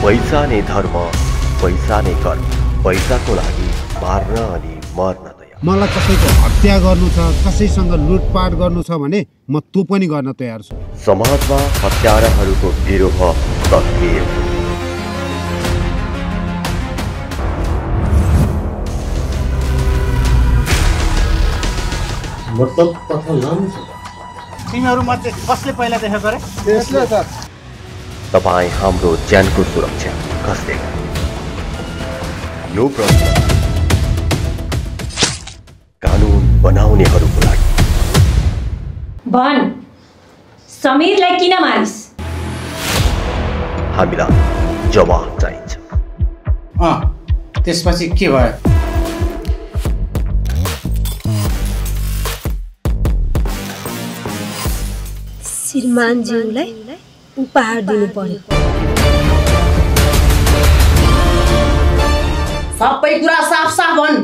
पैसा नै धर्म, पैसा नै कर्म, पैसाको लागि मार्न अनि मर्न तयार। मलाई कसैको हत्या गर्नु छ, कसैसँग लुटपाट गर्नु छ भने म त्यो पनि गर्न तयार छु। समाजमा हत्याराहरूको गिरोह सक्रिय छ। मतलब कथा लामो छ। तिमीहरू मध्ये कसले पहिला देखेको रे? त्यसले सर। तपाईँ हाम्रो ज्यानको सुरक्षा कसले गर्ने? यो प्रश्न कानुन बनाउनेहरूको लागि। भन, समीरलाई किन मारिस? हामीलाई जवाफ चाहिन्छ। त्यसपछि के भयो? श्रीमानज्यूलाई उपहार दिनु पर्यो। सबै कुरा साफ साफ भन्।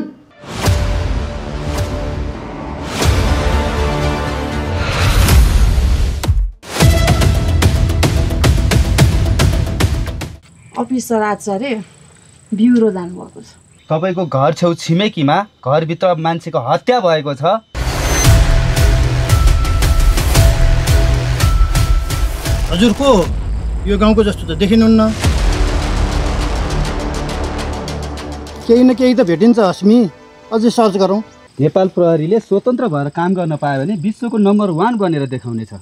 अफिसर आचार्य ब्युरो जानुभएको छ। तपाईको घर छेउ छिमेकीमा घरभित्र मान्छेको हत्या भएको छ। हजुरको यो गाउँको जस्तो त देखिनुहुन्न। केही न केही त भेटिन्छ अस्मी, अझै सर्च गरौँ। नेपाल प्रहरीले स्वतन्त्र भएर काम गर्न पायो भने विश्वको नम्बर 1 बनेर देखाउनेछ।